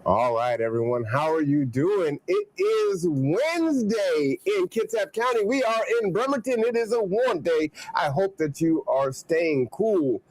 All right, everyone. How are you doing? It is Wednesday in Kitsap County. We are in Bremerton. It is a warm day. I hope that you are staying cool.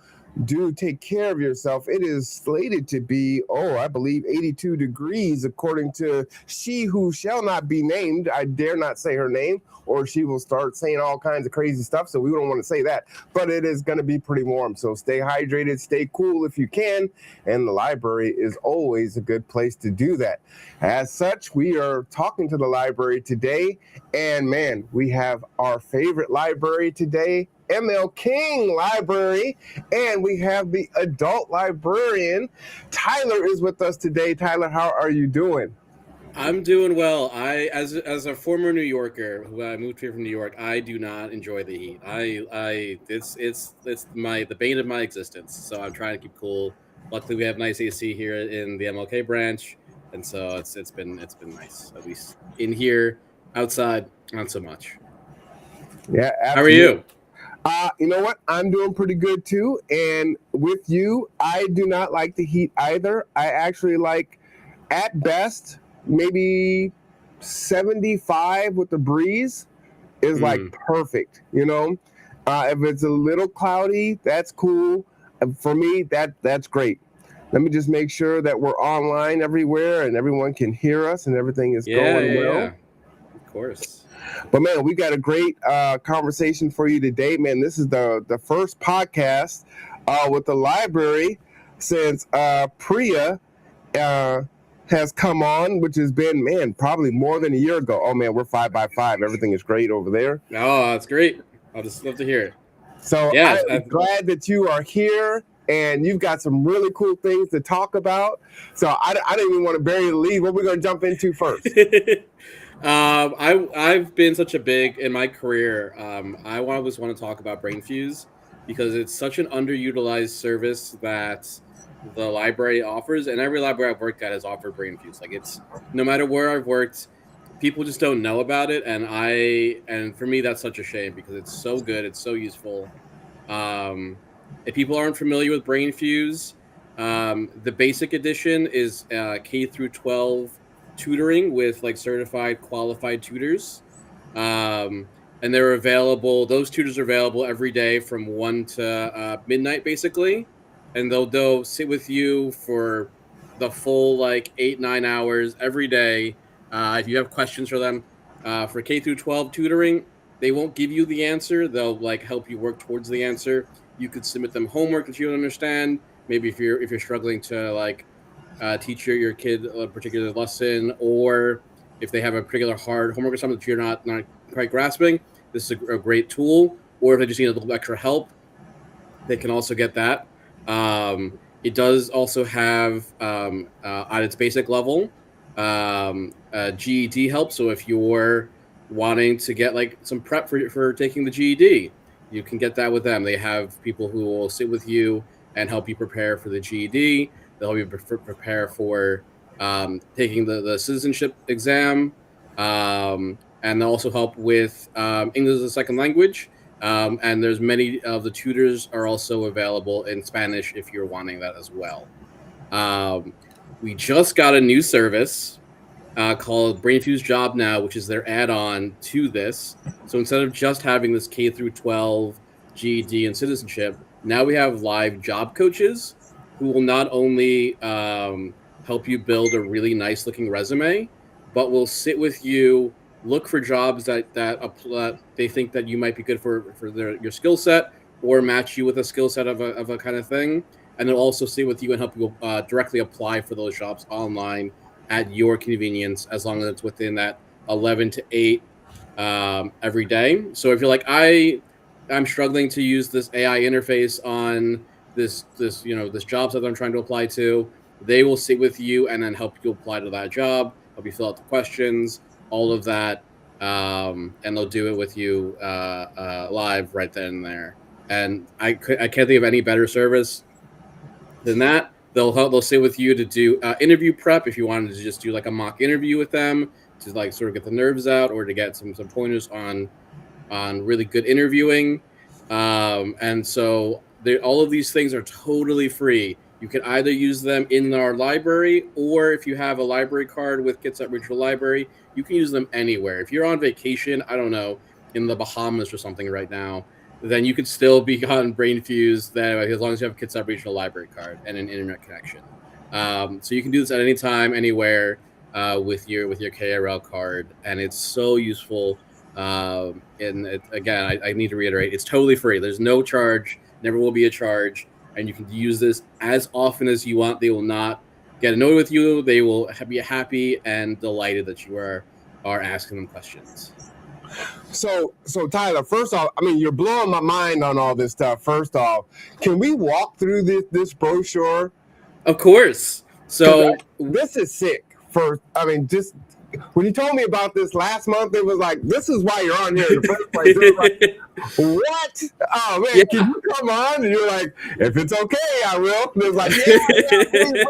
Do take care of yourself. It is slated to be, I believe 82 degrees, according to she who shall not be named. I dare not say her name, or she will start saying all kinds of crazy stuff. So we don't want to say that. But it is going to be pretty warm. So stay hydrated, stay cool if you can. And the library is always a good place to do that. As such, we are talking to the library today. And man, we have our favorite library today, ML King Library, and we have the adult librarian. Tyler is with us today. Tyler, how are you doing? I'm doing well. As a former New Yorker who I moved here from New York, I do not enjoy the heat. It's the bane of my existence. So I'm trying to keep cool. Luckily, we have nice AC here in the MLK branch, and so it's been nice. At least in here, outside, not so much. Yeah, How are absolutely. you? You know what? I'm doing pretty good too. And with you, I do not like the heat either. I actually like, at best, maybe 75 with the breeze is like Hmm. perfect. If it's a little cloudy, that's cool. For me, that's great. Let me just make sure that we're online everywhere and everyone can hear us and everything is Yeah, going yeah, well. yeah. Of course. But man, we got a great conversation for you today, man. This is the first podcast with the library since Priya uh, has come on, which has been, man, probably more than a year ago. Oh man, we're 5x5. Everything is great over there. Oh, that's great. I'll just love to hear it. So Yes. I'm glad that you are here. And you've got some really cool things to talk about. So I didn't even want to bury the lead. What we're going to jump into first? I've been such a big in my career. I always want to talk about Brainfuse because it's such an underutilized service that the library offers, and every library I've worked at has offered Brainfuse. Like it's no matter where I've worked, people just don't know about it, and for me that's such a shame because it's so good, it's so useful. Um, if people aren't familiar with Brainfuse, the basic edition is K through 12 tutoring with like certified qualified tutors. Um, and they're available, those tutors are available every day from 1 to midnight basically. And they'll sit with you for the full like 8-9 hours every day. If you have questions for them, for K through 12 tutoring, they won't give you the answer. They'll like help you work towards the answer. You could submit them homework that you don't understand. Maybe if you're struggling to like teach your kid a particular lesson, or if they have a particular hard homework or something that you're not quite grasping, this is a great tool. Or if they just need a little extra help, they can also get that. It does also have at its basic level GED help. So if you're wanting to get like some prep for taking the GED, you can get that with them. They have people who will sit with you and help you prepare for the GED. They'll help you prepare for taking the citizenship exam, and they'll also help with English as a second language. And there's many of the tutors are also available in Spanish if you're wanting that as well. Um, we just got a new service called Brainfuse Job Now, which is their add-on to this. So instead of just having this K through 12 GED and citizenship, now we have live job coaches who will not only help you build a really nice looking resume, but will sit with you, look for jobs that they think that you might be good for your skill set, or match you with a skill set of a kind of thing, and they'll also sit with you and help you directly apply for those jobs online at your convenience, as long as it's within that 11 to 8 every day. So if you're like I'm struggling to use this AI interface on this job that I'm trying to apply to, they will sit with you and then help you apply to that job, help you fill out the questions, all of that, and they'll do it with you live right then and there. And I can't think of any better service than that. They'll sit with you to do interview prep if you wanted to just do like a mock interview with them to like sort of get the nerves out, or to get some pointers on really good interviewing. And so all of these things are totally free. You can either use them in our library, or if you have a library card with Kitsap Regional Library, you can use them anywhere. If you're on vacation, I don't know, in the Bahamas or something right now, then you could still be on Brainfuse then, as long as you have a Kitsap Regional Library card and an internet connection. So you can do this at any time, anywhere, with your KRL card, and it's so useful. Again, I need to reiterate, it's totally free. There's no charge, never will be a charge, and you can use this as often as you want. They will not get annoyed with you. They will be happy and delighted that you are asking them questions. So Tyler, first off, I mean, you're blowing my mind on all this stuff. First off, can we walk through this brochure? Of course. So this is sick. Just when you told me about this last month, it was like, this is why you're on here in the first place. It was like, what? Oh man, can you come on? And you're like, if it's okay, I will. And it was like, yeah,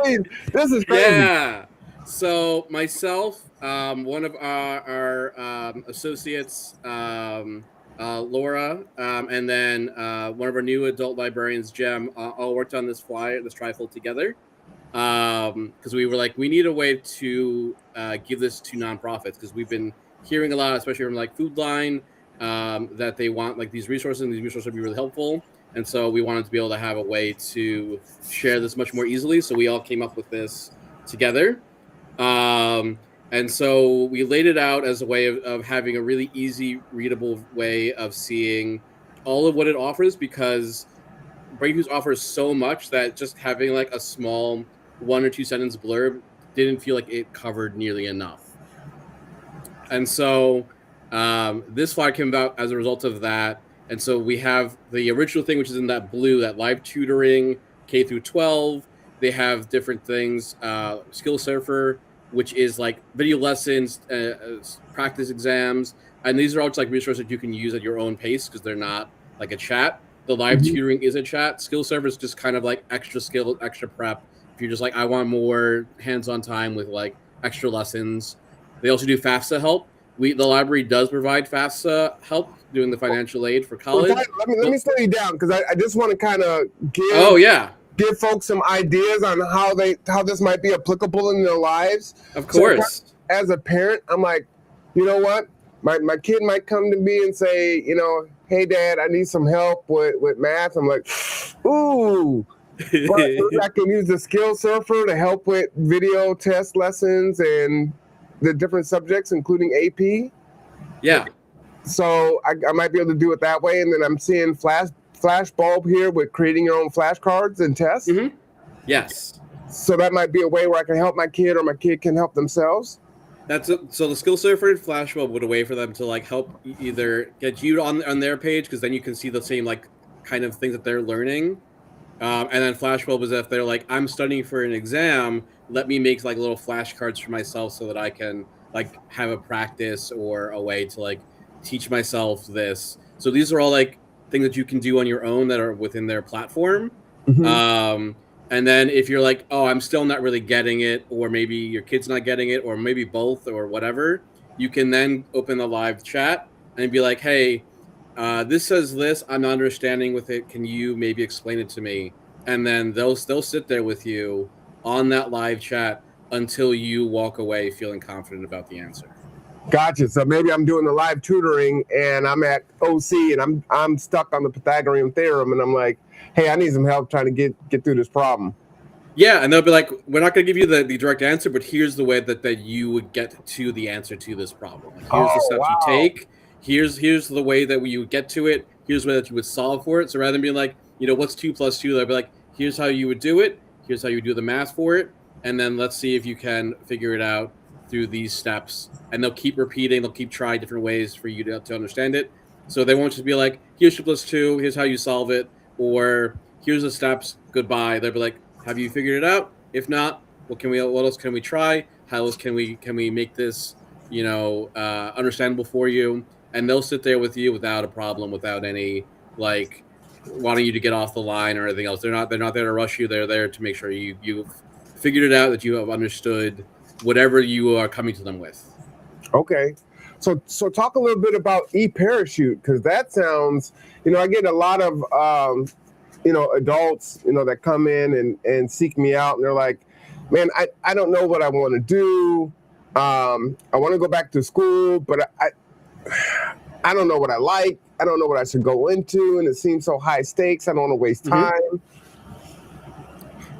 please. This is crazy. Yeah. So myself, one of our associates, Laura, and then one of our new adult librarians, Jem, all worked on this flyer, this trifold together, because we were like, we need a way to give this to nonprofits, because we've been hearing a lot, especially from like Food Line, that they want like these resources, and these resources would be really helpful. And so we wanted to be able to have a way to share this much more easily. So we all came up with this together. And so we laid it out as a way of having a really easy, readable way of seeing all of what it offers, because Brainfuse offers so much that just having like a small 1 or 2 sentence blurb didn't feel like it covered nearly enough. And so this flyer came about as a result of that. And so we have the original thing, which is in that blue, that live tutoring, K through 12. They have different things, Skill Surfer, which is like video lessons, practice exams. And these are all just like resources that you can use at your own pace, because they're not like a chat. The live tutoring is a chat. Skill Surfer is just kind of like extra skill, extra prep. If you're just like, I want more hands-on time with like extra lessons. They also do FAFSA help. The library does provide FAFSA help doing the financial aid for college. Let me slow you down, because I just want to kind of give folks some ideas on how this might be applicable in their lives. Of course. So, as a parent, I'm like, you know what? My kid might come to me and say, hey, Dad, I need some help with math. I'm like, ooh. But I can use the Skill Surfer to help with video test lessons and the different subjects, including AP. Yeah. So I might be able to do it that way. And then I'm seeing Flashbulb here with creating your own flashcards and tests. Mm-hmm. Yes. So that might be a way where I can help my kid, or my kid can help themselves. So the Skill Surfer and Flashbulb would a way for them to like help either get you on their page, because then you can see the same like kind of things that they're learning. And then Flashbulb is if they're like, I'm studying for an exam, let me make like little flashcards for myself so that I can like have a practice or a way to like teach myself this. So these are all like things that you can do on your own that are within their platform. Mm-hmm. And then if you're like, oh, I'm still not really getting it, or maybe your kid's not getting it, or maybe both, or whatever, you can then open the live chat and be like, hey, this says this, I'm not understanding with it. Can you maybe explain it to me? And then they'll sit there with you on that live chat until you walk away feeling confident about the answer. Gotcha. So maybe I'm doing the live tutoring and I'm at OC and I'm stuck on the Pythagorean theorem, and I'm like, hey, I need some help trying to get through this problem. Yeah, and they'll be like, we're not going to give you the direct answer, but here's the way that you would get to the answer to this problem. Like, here's the steps you take. Here's the way that you would get to it. Here's the way that you would solve for it. So rather than being like, what's 2 + 2, they'll be like, here's how you would do it. Here's how you do the math for it. And then let's see if you can figure it out through these steps. And they'll keep repeating. They'll keep trying different ways for you to understand it. So they won't just be like, here's 2 + 2. Here's how you solve it. Or here's the steps. Goodbye. They'll be like, have you figured it out? If not, what else can we try? How else can we make this, understandable for you? And they'll sit there with you without a problem, without any like wanting you to get off the line or anything else. They're not there to rush you. They're there to make sure you've figured it out, that you have understood whatever you are coming to them with. Okay. So talk a little bit about eParachute, because that sounds, I get a lot of adults, that come in and seek me out, and they're like, man, I don't know what I want to do. I want to go back to school, but I don't know what I like. I don't know what I should go into, and it seems so high stakes. I don't want to waste time.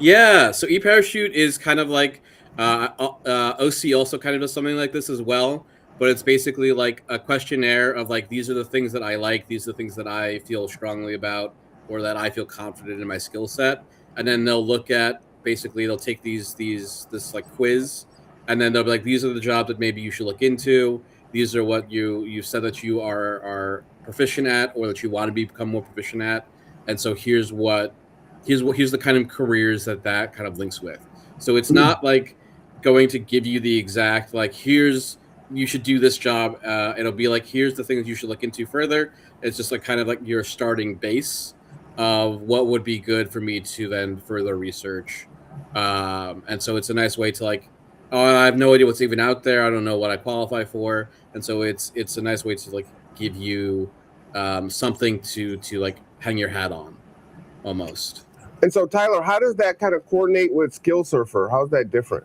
Yeah, so eParachute is kind of like OC also kind of does something like this as well, but it's basically like a questionnaire of like, these are the things that I like, these are the things that I feel strongly about, or that I feel confident in my skill set, and then they'll look at, basically they'll take this like quiz, and then they'll be like, these are the jobs that maybe you should look into. These are what you said that you are proficient at, or that you want to become more proficient at, and so here's the kind of careers that kind of links with. So it's not like going to give you the exact like, here's, you should do this job. It'll be like, here's the things you should look into further. It's just like kind of like your starting base of what would be good for me to then further research. And so it's a nice way to like, oh, I have no idea what's even out there. I don't know what I qualify for. And so it's a nice way to like give you something to like hang your hat on almost. And so, Tyler, how does that kind of coordinate with Skill Surfer? How's that different?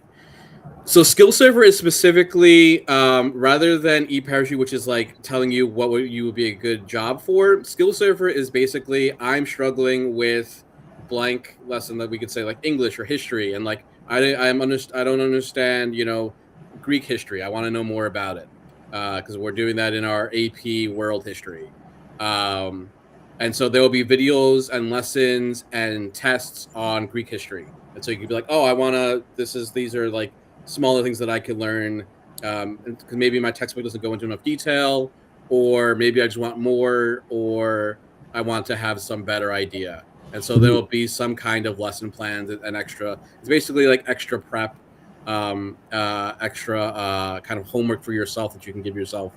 So Skill Surfer is specifically, rather than eParachute, which is like telling you what you would be a good job for, Skill Surfer is basically, I'm struggling with blank lesson that we could say like English or history, and like I don't understand, Greek history. I want to know more about it because we're doing that in our AP World History. And so there will be videos and lessons and tests on Greek history. And so you could be like, oh, these are like smaller things that I could learn. Because maybe my textbook doesn't go into enough detail, or maybe I just want more, or I want to have some better idea. And so there will be some kind of lesson plans and extra. It's basically like extra prep, extra kind of homework for yourself that you can give yourself.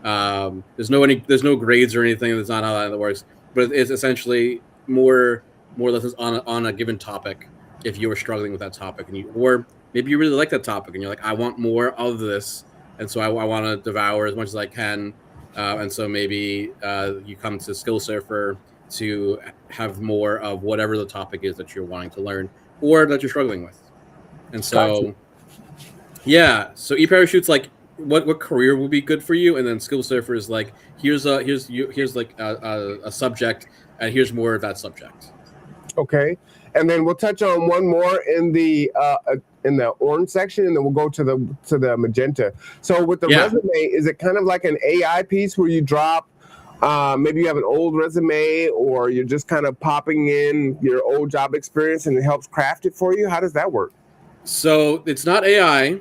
There's no grades or anything. That's not how that works. But it's essentially more lessons on a given topic. If you were struggling with that topic, or maybe you really like that topic, and you're like, I want more of this, and so I want to devour as much as I can. And so maybe you come to Skill Surfer to have more of whatever the topic is that you're wanting to learn or that you're struggling with. And so, yeah, so eParachute's like, what career will be good for you, and then Skill Surfer is like, here's like a subject, and here's more of that subject. Okay, and then we'll touch on one more in the orange section, and then we'll go to the magenta. So with the resume, is it kind of like an AI piece where you drop? Maybe you have an old resume, or you're just kind of popping in your old job experience, and it helps craft it for you. How does that work? So it's not AI.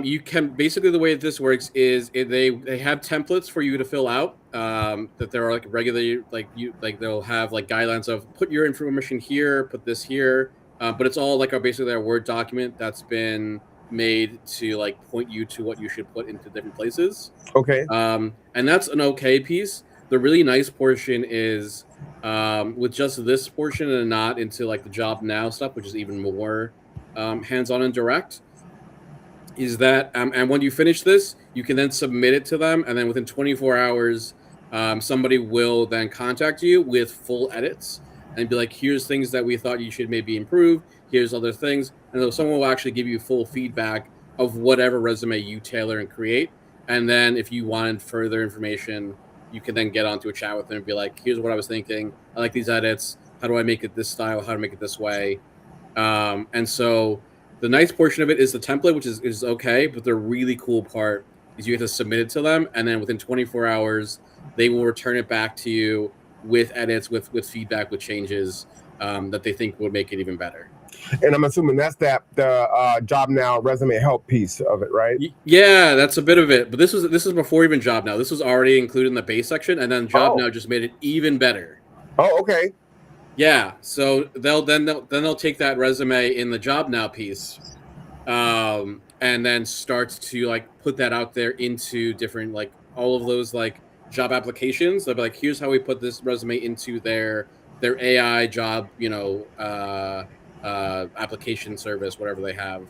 You can basically, the way this works is they have templates for you to fill out. That there are like regular they'll have like guidelines of put your information here, put this here. But it's all like basically a Word document that's been made to like point you to what you should put into different places. Okay. And that's an okay piece. The really nice portion is with just this portion and not into like the Job Now stuff, which is even more hands-on and direct, is that and when you finish this, you can then submit it to them, and then within 24 hours somebody will then contact you with full edits and be like, here's things that we thought you should maybe improve, here's other things, and then someone will actually give you full feedback of whatever resume you tailor and create. And then if you wanted further information, you can then get onto a chat with them and be like, here's what I was thinking, I like these edits, how do I make it this style, how to make it this way. And so the nice portion of it is the template, which is okay, but the really cool part is you have to submit it to them, and then within 24 hours, they will return it back to you with edits, with feedback, with changes that they think would make it even better. And I'm assuming that's the Job Now resume help piece of it, right? Yeah, that's a bit of it. But this is before even Job Now. This was already included in the base section, and then Job Now just made it even better. Oh, okay. Yeah, so they'll take that resume in the Job Now piece, and then start to like put that out there into different like all of those like job applications. They'll be like, here's how we put this resume into their AI job, application service, whatever they have.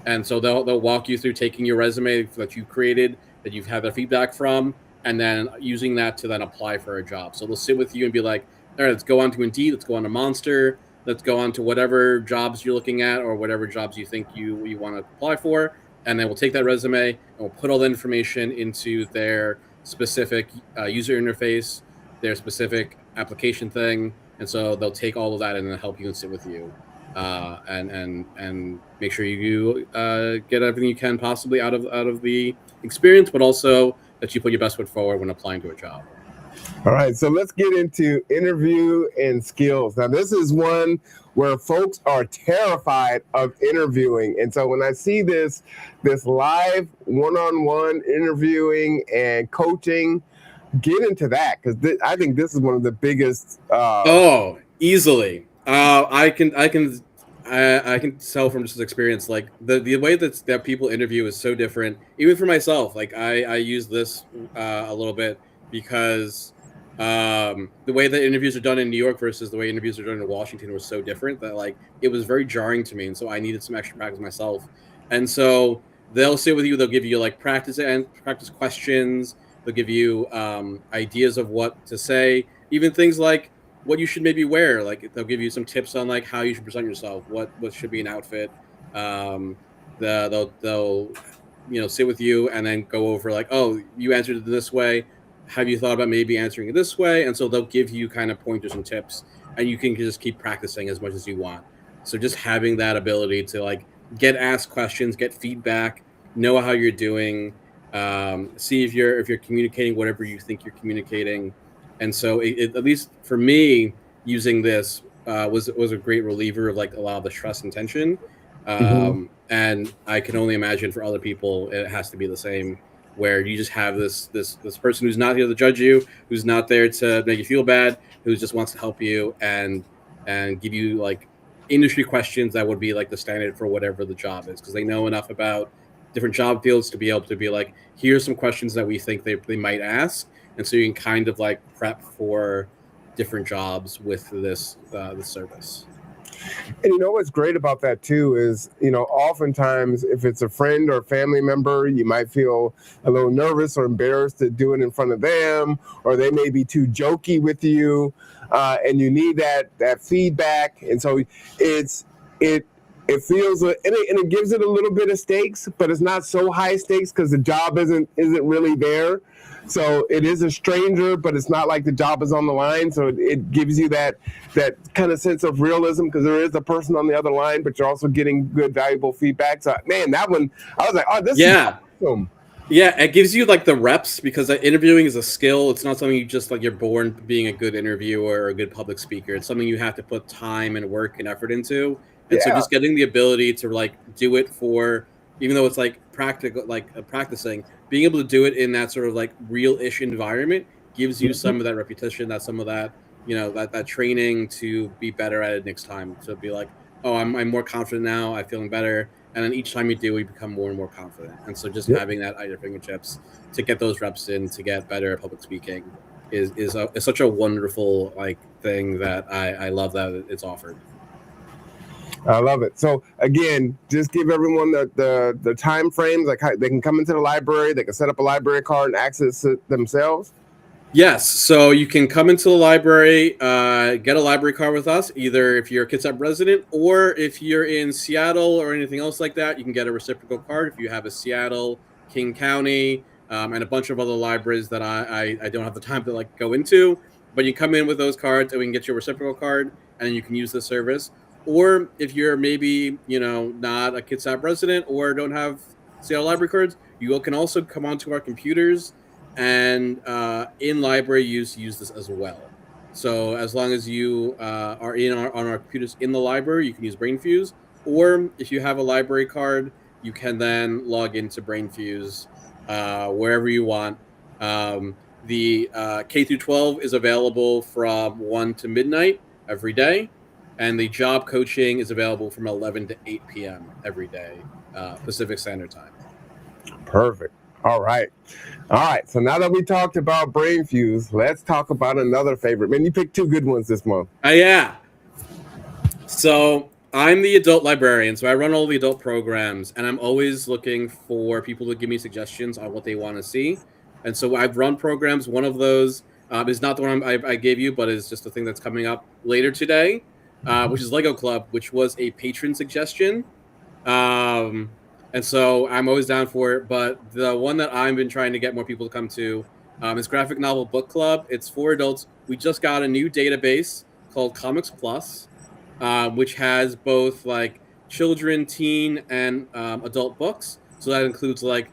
And so they'll walk you through taking your resume that you created, that you've had their feedback from, and then using that to then apply for a job. So they'll sit with you and be like, all right, let's go on to Indeed, let's go on to Monster, let's go on to whatever jobs you're looking at or whatever jobs you think you want to apply for, and then we'll take that resume and we'll put all the information into their specific user interface, their specific application thing, and so they'll take all of that and then help you and sit with you, and make sure you get everything you can possibly out of the experience, but also that you put your best foot forward when applying to a job. All right, so let's get into interview and skills. Now, this is one where folks are terrified of interviewing. And so when I see this live one-on-one interviewing and coaching, get into that, because I think this is one of the biggest. Easily. I can tell from just experience, like the way that people interview is so different. Even for myself, like I use this a little bit because the way that interviews are done in New York versus the way interviews are done in Washington was so different that like it was very jarring to me, and so I needed some extra practice myself. And so they'll sit with you, they'll give you like practice questions, they'll give you ideas of what to say, even things like what you should maybe wear. Like they'll give you some tips on like how you should present yourself, what should be an outfit. They'll sit with you and then go over like, oh, you answered it this way, have you thought about maybe answering it this way? And so they'll give you kind of pointers and tips, and you can just keep practicing as much as you want. So just having that ability to like get asked questions, get feedback, know how you're doing, see if you're communicating whatever you think you're communicating. And so it at least for me, using this was a great reliever of like a lot of the stress and tension. And I can only imagine for other people it has to be the same, where you just have this person who's not here to judge you, who's not there to make you feel bad, who just wants to help you and give you like industry questions that would be like the standard for whatever the job is, because they know enough about different job fields to be able to be like, here's some questions that we think they might ask. And so you can kind of like prep for different jobs with this service. And you know what's great about that too is, oftentimes if it's a friend or family member, you might feel a little nervous or embarrassed to do it in front of them, or they may be too jokey with you, and you need that feedback. And so it feels, and it gives it a little bit of stakes, but it's not so high stakes because the job isn't really there. So it is a stranger, but it's not like the job is on the line. So it gives you that kind of sense of realism, because there is a person on the other line, but you're also getting good, valuable feedback. So man, that one, I was like, oh, this is awesome. Yeah, it gives you like the reps, because interviewing is a skill. It's not something you just like you're born being a good interviewer or a good public speaker. It's something you have to put time and work and effort into. And so just getting the ability to like do it for, even though it's like practical, like practicing, being able to do it in that sort of like real-ish environment gives you some of that repetition, that some of that, that training to be better at it next time. So be like, oh, I'm more confident now, I'm feeling better. And then each time you do, you become more and more confident. And so just having that at your fingertips to get those reps in, to get better at public speaking is such a wonderful like thing that I love that it's offered. I love it. So again, just give everyone the time frames. Like they can come into the library, they can set up a library card and access it themselves. Yes, so you can come into the library, get a library card with us, either if you're a Kitsap resident or if you're in Seattle or anything else like that, you can get a reciprocal card if you have a Seattle, King County, and a bunch of other libraries that I don't have the time to like go into. But you come in with those cards and we can get you a reciprocal card, and then you can use the service. Or if you're maybe, not a Kitsap resident or don't have Seattle library cards, you can also come onto our computers and in library use this as well. So as long as you are on our computers in the library, you can use Brainfuse. Or if you have a library card, you can then log into Brainfuse wherever you want. The K through 12 is available from 1 to midnight every day. And the job coaching is available from 11 to 8 p.m. every day, Pacific Standard Time. Perfect. All right. So now that we talked about Brainfuse, let's talk about another favorite. Man, you picked two good ones this month. Yeah. So I'm the adult librarian, so I run all the adult programs, and I'm always looking for people to give me suggestions on what they want to see. And so I've run programs. One of those is not the one I gave you, but is just the thing that's coming up later today, which is Lego Club, which was a patron suggestion. And so I'm always down for it. But the one that I've been trying to get more people to come to is Graphic Novel Book Club. It's for adults. We just got a new database called Comics Plus, which has both like children, teen, and adult books. So that includes like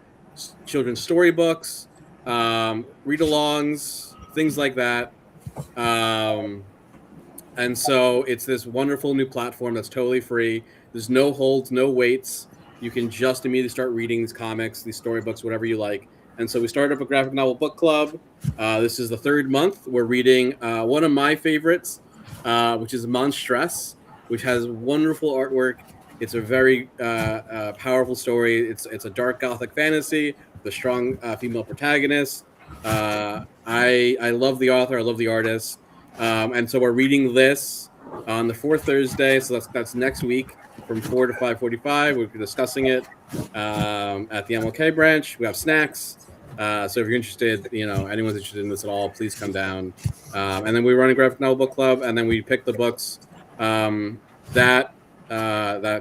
children's storybooks, read-alongs, things like that. And so it's this wonderful new platform that's totally free. There's no holds, no waits. You can just immediately start reading these comics, these storybooks, whatever you like. And so we started up a graphic novel book club. This is the third month. We're reading one of my favorites, which is Monstress, which has wonderful artwork. It's a very powerful story. It's a dark gothic fantasy with a strong female protagonist. I love the author. I love the artist. And so we're reading this on the fourth Thursday. So that's next week from 4 to 5:45. We're discussing it at the MLK branch. We have snacks. So if you're interested, anyone's interested in this at all, please come down. And then we run a graphic novel book club, and then we pick the books that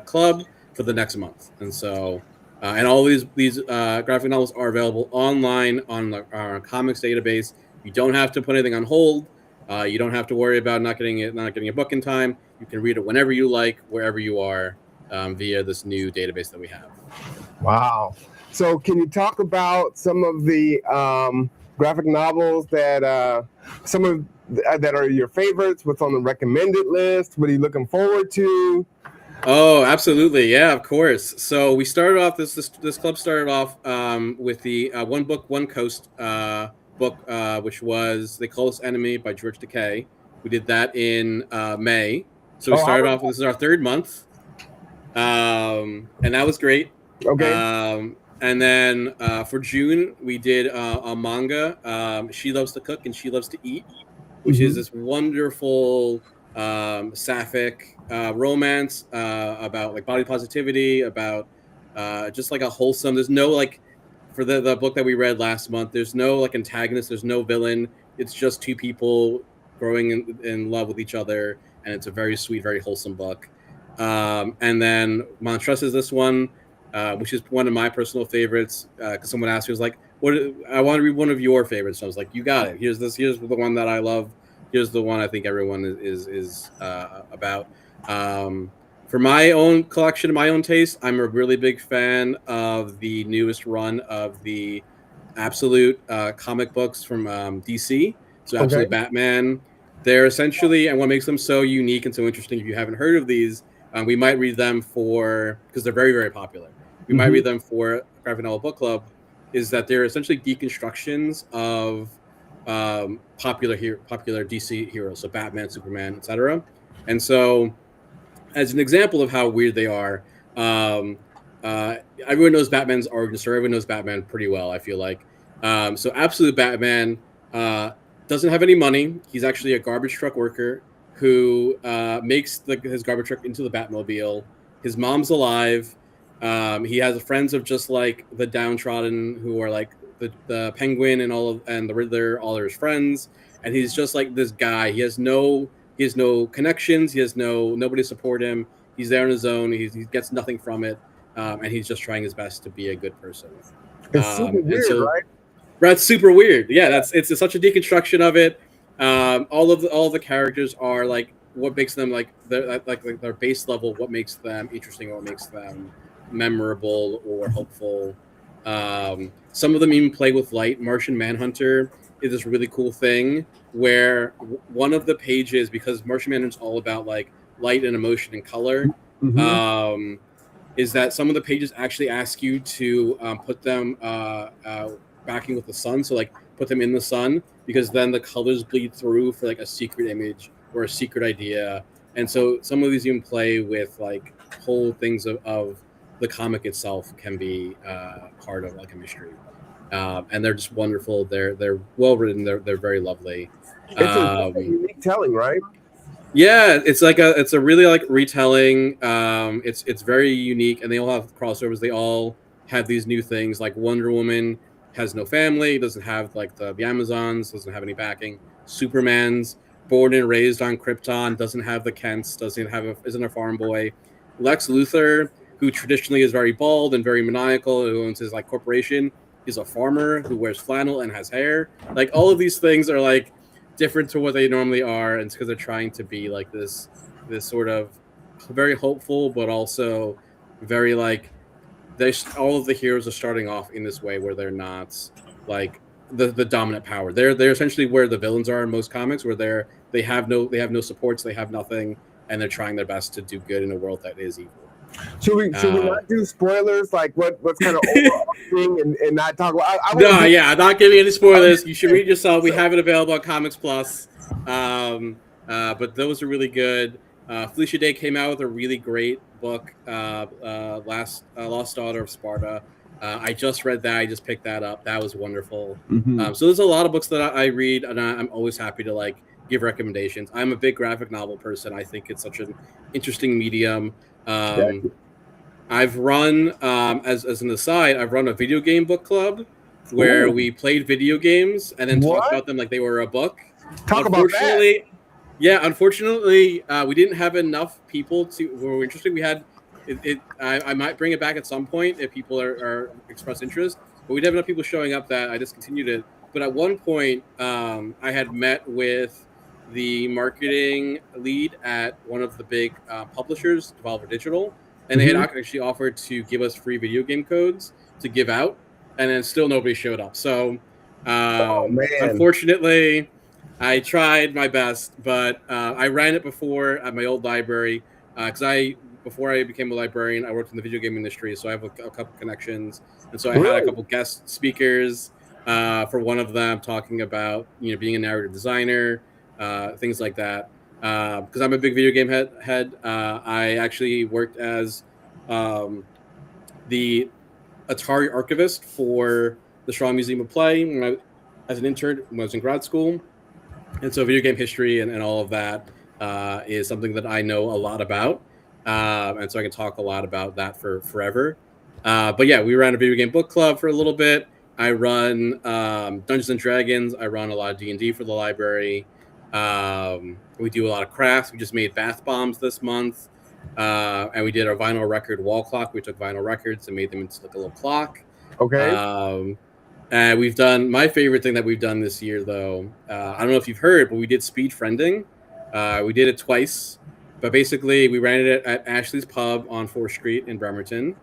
club for the next month. And so, and all these graphic novels are available online on our comics database. You don't have to put anything on hold. You don't have to worry about not getting a book in time. You can read it whenever you like, wherever you are, via this new database that we have. Wow. So can you talk about some of the graphic novels that that are your favorites? What's on the recommended list? What are you looking forward to? Oh, absolutely. Yeah, of course. So we started off, this club started off with the One Book, One Coast book, which was The Close Enemy by George Takei. We did that in May. So we started off, this is our third month. And that was great. Okay. And then for June, we did a manga, She Loves to Cook and She Loves to Eat, which is this wonderful sapphic romance about like body positivity, about just like a wholesome, there's no like, for the book that we read last month, there's no like antagonist, there's no villain. It's just two people growing in love with each other, and it's a very sweet, very wholesome book. And then Monstress is this one, which is one of my personal favorites. Because someone asked me, was like, I want to read one of your favorites. So I was like, you got it. Here's the one that I love. Here's the one I think everyone is about. For my own collection, my own taste, I'm a really big fan of the newest run of the Absolute comic books from DC. So Absolute Batman. They're essentially, and what makes them so unique and so interesting, if you haven't heard of these, we might read them because they're very, very popular. We might read them for Graphic Novel Book Club, is that they're essentially deconstructions of popular DC heroes, so Batman, Superman, etc. And so, as an example of how weird they are, everyone knows Batman's origin story. Everyone knows Batman pretty well, I feel like. So Absolute Batman doesn't have any money. He's actually a garbage truck worker who makes his garbage truck into the Batmobile. His mom's alive. He has friends of just like the downtrodden, who are like the Penguin and the Riddler, all his friends. And he's just like this guy. He has no connections. He has nobody to support him. He's there on his own. He gets nothing from it, and he's just trying his best to be a good person. It's super weird, right? That's super weird. Yeah, it's such a deconstruction of it. All of the characters are like what makes them like their base level. What makes them interesting? What makes them memorable or hopeful? Some of them even play with light. Martian Manhunter is this really cool thing where one of the pages, because Martian Manhunter is all about like light and emotion and color, is that some of the pages actually ask you to put them backing with the sun, so like put them in the sun, because then the colors bleed through for like a secret image or a secret idea. And so some of these even play with like whole things of the comic itself can be part of like a mystery. And they're just wonderful. They're well written. They're very lovely. It's a unique telling, right? Yeah, it's a really like retelling. It's very unique, and they all have crossovers. They all have these new things. Like Wonder Woman has no family, doesn't have like the Amazons, doesn't have any backing. Superman's born and raised on Krypton, doesn't have the Kents, isn't a farm boy. Lex Luthor, who traditionally is very bald and very maniacal, who owns his like corporation, he's a farmer who wears flannel and has hair. Like all of these things are like different to what they normally are, and it's because they're trying to be like this sort of very hopeful, but also very like all of the heroes are starting off in this way where they're not like the dominant power. They're essentially where the villains are in most comics, where they have no supports, they have nothing, and they're trying their best to do good in a world that is evil. Should we not do spoilers? Like what's kind of overarching and not talk about? I'm not giving any spoilers. You should read yourself. We have it available on Comics Plus. But those are really good. Felicia Day came out with a really great book, Lost Daughter of Sparta. I just read that. I just picked that up. That was wonderful. Mm-hmm. So there's a lot of books that I read, and I'm always happy to like give recommendations. I'm a big graphic novel person. I think it's such an interesting medium. I've run, as an aside, I've run a video game book club where we played video games and then talked about them like they were a book. Talk about that. Yeah, unfortunately, we didn't have enough people who were interested. We had I might bring it back at some point if people are express interest, but we didn't have enough people showing up that I discontinued it. But at one point, I had met with the marketing lead at one of the big publishers, Devolver Digital, and they had actually offered to give us free video game codes to give out, and then still nobody showed up. So, unfortunately, I tried my best, but I ran it before at my old library because before I became a librarian, I worked in the video game industry, so I have a couple connections, and so I had a couple guest speakers for one of them talking about being a narrative designer, things like that. Because I'm a big video game head. I actually worked as the Atari archivist for the Shaw Museum of Play as an intern when I was in grad school. And so video game history and all of that is something that I know a lot about. And so I can talk a lot about that for forever. But yeah, we ran a video game book club for a little bit. I run Dungeons and Dragons. I run a lot of D&D for the library. We do a lot of crafts. We just made bath bombs this month. And we did our vinyl record wall clock. We took vinyl records and made them into like a little clock. Okay. And we've done my favorite thing that we've done this year, though. I don't know if you've heard, but we did speed friending. We did it twice, but basically we ran it at Ashley's Pub on 4th Street in Bremerton,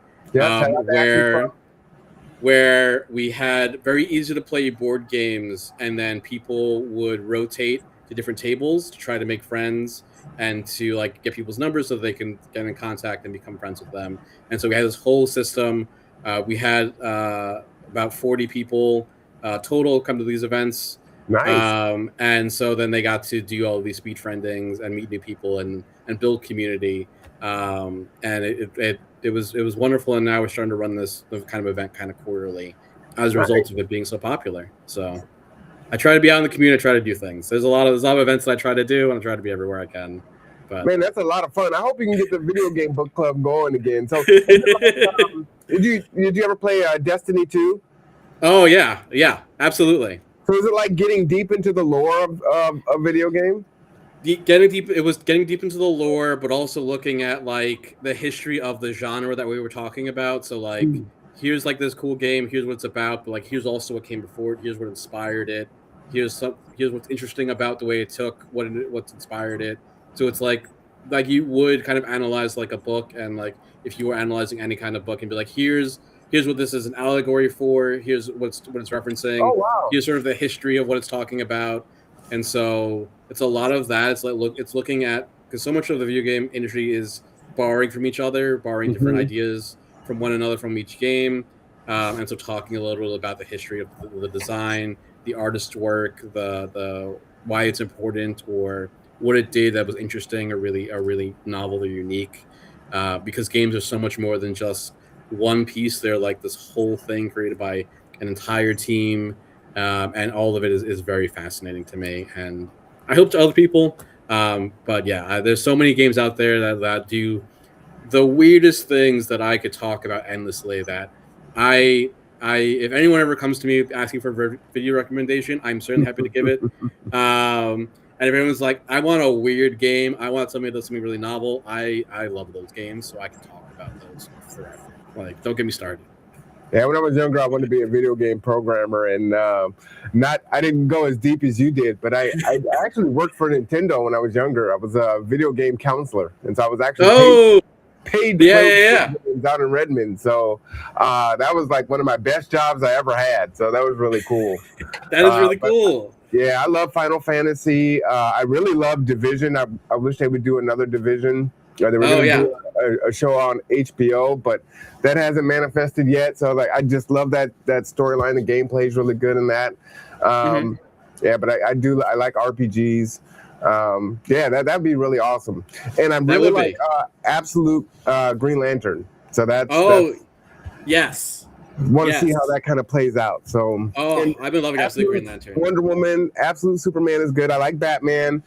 where we had very easy to play board games, and then people would rotate to different tables to try to make friends and to like get people's numbers so they can get in contact and become friends with them. And so we had this whole system. We had about 40 people total come to these events. Nice. And so then they got to do all of these speed friendings and meet new people and build community. And it was wonderful. And now we're starting to run this kind of event kind of quarterly as a result of it being so popular. So I try to be out in the community, try to do things. There's a lot of events that I try to do, and I try to be everywhere I can. But man, that's a lot of fun. I hope you can get the video game book club going again. So, did you ever play Destiny 2? Oh yeah, absolutely. So is it like getting deep into the lore of a video game? It was getting deep into the lore, but also looking at like the history of the genre that we were talking about. So like, here's like this cool game. Here's what it's about. But like, here's also what came before it. Here's what inspired it. Here's what's interesting about the way it took what's inspired it. So it's like you would kind of analyze like a book, and like if you were analyzing any kind of book, and be like, here's what this is an allegory for. Here's what it's referencing. Oh, wow. Here's sort of the history of what it's talking about. And so it's a lot of that. It's like it's looking at, because so much of the video game industry is borrowing from each other, borrowing different ideas from one another from each game. And so talking a little bit about the history of the design, the artist's work, the why it's important, or what it did that was interesting or really novel or unique. Because games are so much more than just one piece. They're like this whole thing created by an entire team. And all of it is very fascinating to me, and I hope to other people. But yeah, there's so many games out there that do the weirdest things that I could talk about endlessly, that I If anyone ever comes to me asking for a video recommendation, I'm certainly happy to give it. And if anyone's like, I want a weird game, I want something that does something really novel, I love those games, so I can talk about those forever. Like, don't get me started. Yeah, when I was younger, I wanted to be a video game programmer, and I didn't go as deep as you did, but I actually worked for Nintendo when I was younger. I was a video game counselor, and so I was actually paid to play games out in Redmond. So that was like one of my best jobs I ever had. So that was really cool. That is really cool. Yeah, I love Final Fantasy. I really love Division. I wish they would do another Division. They were going to do a show on HBO, but that hasn't manifested yet. So like, I just love that storyline. The gameplay is really good in that. Yeah, but I like RPGs. That'd be really awesome. And I really like Absolute Green Lantern. So that's yes. Want to see how that kind of plays out. So I've been loving Absolute Green Lantern. Wonder Woman, Absolute Superman is good. I like Batman.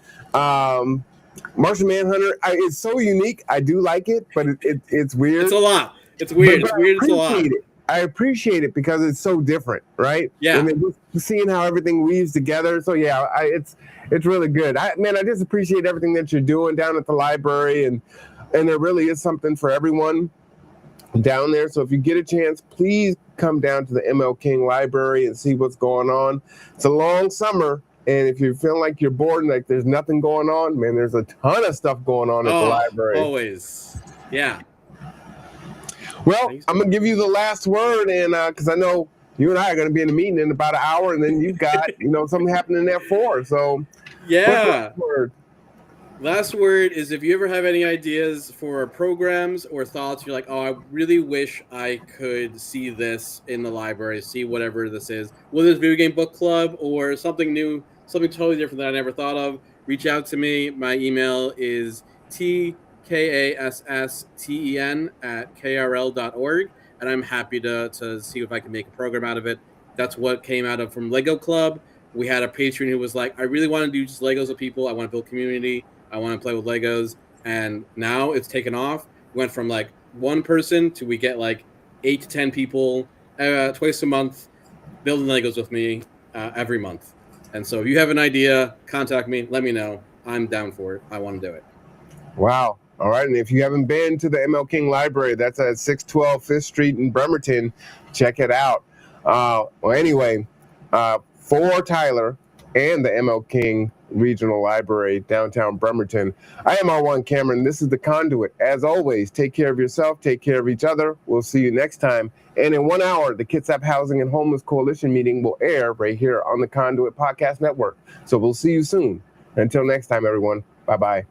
Martian Manhunter, it's so unique. I do like it, but it's weird. It's a lot. It's weird. It's weird. It's a lot. I appreciate it because it's so different, right? Yeah. And then just seeing how everything weaves together. So yeah, it's really good. I just appreciate everything that you're doing down at the library, and there really is something for everyone down there. So if you get a chance, please come down to the ML King Library and see what's going on. It's a long summer. And if you feel like you're bored and like there's nothing going on, man, there's a ton of stuff going on at the library. Always. Yeah. Well, I'm going to give you the last word, and because I know you and I are going to be in a meeting in about an hour, and then you've got, something happening at 4. So yeah. Last word is, if you ever have any ideas for programs or thoughts, you're like, oh, I really wish I could see this in the library, see whatever this is, whether it's video game book club or something new, something totally different that I never thought of, reach out to me. My email is tkassten@krl.org, and I'm happy to see if I can make a program out of it. That's what came out of from Lego Club. We had a patron who was like, I really want to do just Legos with people. I want to build community. I want to play with Legos. And now it's taken off. We went from like one person to we get like 8 to 10 people twice a month building Legos with me every month. And so if you have an idea, contact me. Let me know. I'm down for it. I want to do it. Wow. All right. And if you haven't been to the ML King Library, that's at 612 5th Street in Bremerton. Check it out. Anyway, for Tyler and the ML King Regional Library, downtown Bremerton, I am R1 Cameron. This is The Conduit. As always, take care of yourself, take care of each other. We'll see you next time. And in 1 hour, the Kitsap Housing and Homeless Coalition meeting will air right here on the Conduit Podcast Network. So we'll see you soon. Until next time, everyone. Bye-bye.